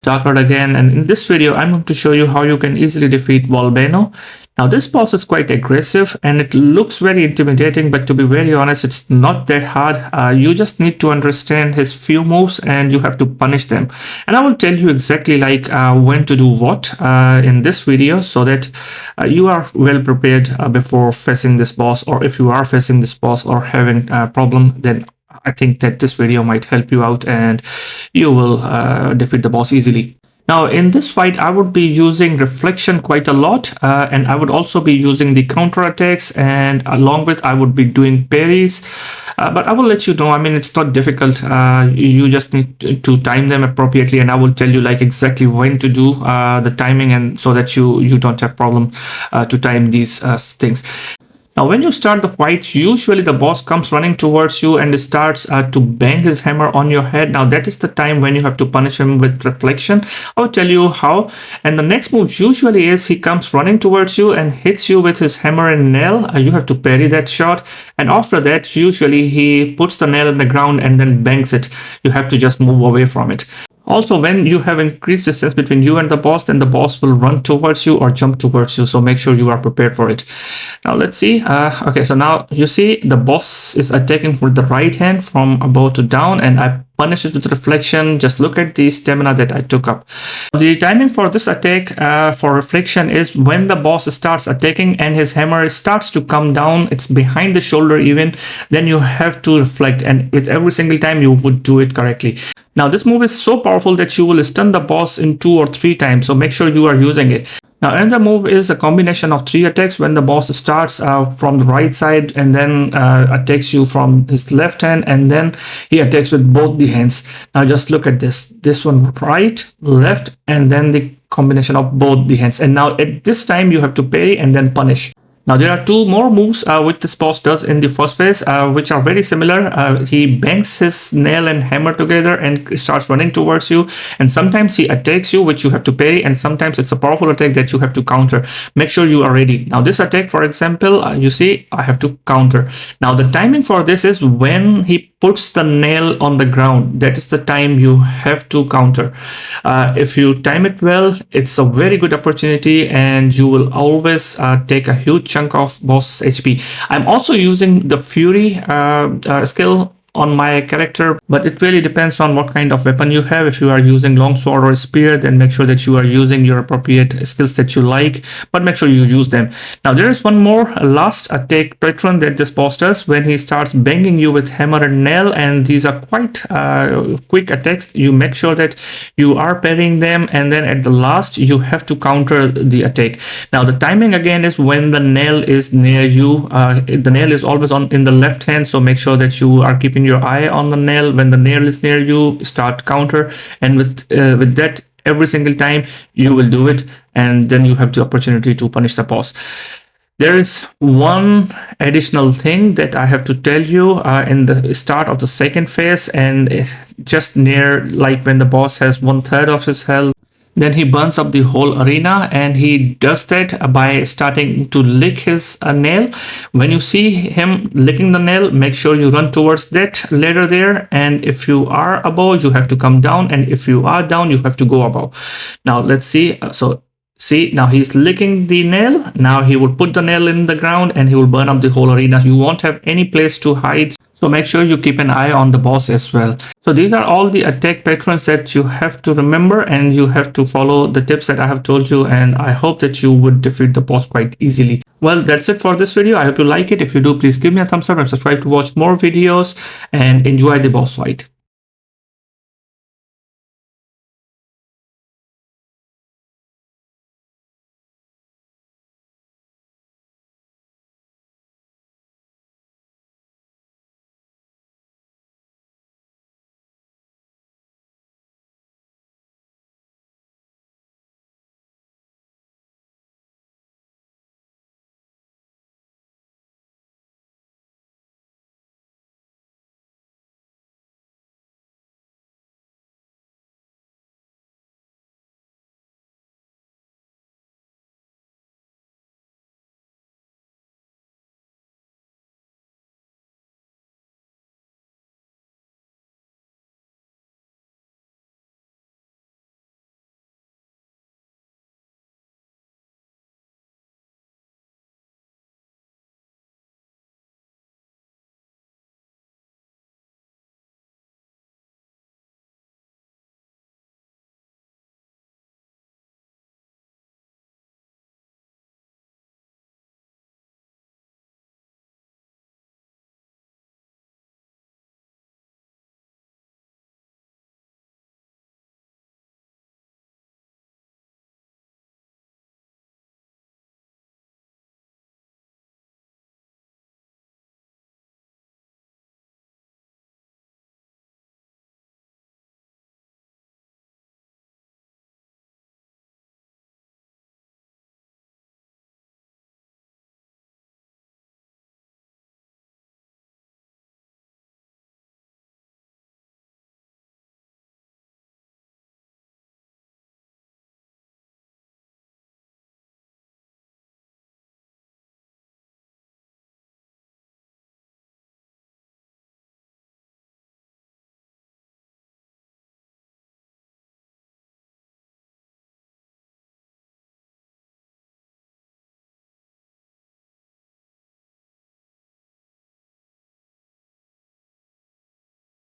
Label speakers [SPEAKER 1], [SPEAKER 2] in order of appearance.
[SPEAKER 1] Dark again, and in this video I'm going to show you how you can easily defeat Volbaino. Now this boss is quite aggressive and it looks very intimidating, but to be very honest, it's not that hard. You just need to understand his few moves and you have to punish them. And I will tell you exactly like when to do what in this video, so that you are well prepared before facing this boss, or if you are facing this boss or having a problem, then I think that this video might help you out and you will defeat the boss easily. Now in this fight, I would be using reflection quite a lot, and I would also be using the counter attacks, and along with I would be doing parries. But I will let you know, I mean, it's not difficult. You just need to time them appropriately, and I will tell you like exactly when to do the timing, and so that you don't have problem to time these things. Now, when you start the fight, usually the boss comes running towards you and starts to bang his hammer on your head. Now, that is the time when you have to punish him with reflection. I'll tell you how. And the next move usually is he comes running towards you and hits you with his hammer and nail. You have to parry that shot. And after that, usually he puts the nail in the ground and then bangs it. You have to just move away from it. Also, when you have increased distance between you and the boss, then the boss will run towards you or jump towards you. So make sure you are prepared for it. Now let's see. Okay, so now you see the boss is attacking with the right hand from above to down, and I punish it with reflection. Just look at the stamina that I took up. The timing for this attack for reflection is when the boss starts attacking and his hammer starts to come down. It's behind the shoulder even. Then you have to reflect, and with every single time you would do it correctly. Now this move is so powerful that you will stun the boss in 2 or 3 times, so make sure you are using it. Now another move is a combination of 3 attacks when the boss starts from the right side and then attacks you from his left hand, and then he attacks with both the hands. Now just look at this one, right, left, and then the combination of both the hands. And now at this time you have to parry and then punish. Now there are 2 more moves which this boss does in the first phase, which are very similar. He bangs his nail and hammer together and starts running towards you, and sometimes he attacks you, which you have to parry, and sometimes it's a powerful attack that you have to counter. Make sure you are ready. Now this attack, for example, you see I have to counter. Now the timing for this is when he puts the nail on the ground. That is the time you have to counter. If you time it well, it's a very good opportunity and you will always take a huge chunk of boss HP. I'm also using the Fury skill on my character, but it really depends on what kind of weapon you have. If you are using longsword or spear, then make sure that you are using your appropriate skills that you like, but make sure you use them. Now there is one more last attack pattern that this boss does when he starts banging you with hammer and nail, and these are quite quick attacks. You make sure that you are parrying them, and then at the last you have to counter the attack. Now the timing again is when the nail is near you. The nail is always in the left hand, so make sure that you are keeping your eye on the nail. When the nail is near you, start counter, and with that, every single time you will do it, and then you have the opportunity to punish the boss. There is one additional thing that I have to tell you in the start of the second phase, and just near like when the boss has 1/3 of his health. Then he burns up the whole arena, and he does that by starting to lick his nail. When you see him licking the nail, make sure you run towards that ladder there, and if you are above, you have to come down, and if you are down, you have to go above. Now let's see. So see, now he's licking the nail. Now he will put the nail in the ground and he will burn up the whole arena. You won't have any place to hide. So make sure you keep an eye on the boss as well. So these are all the attack patterns that you have to remember, and you have to follow the tips that I have told you, and I hope that you would defeat the boss quite easily. Well, that's it for this video. I hope you like it. If you do, please give me a thumbs up and subscribe to watch more videos, and enjoy the boss fight.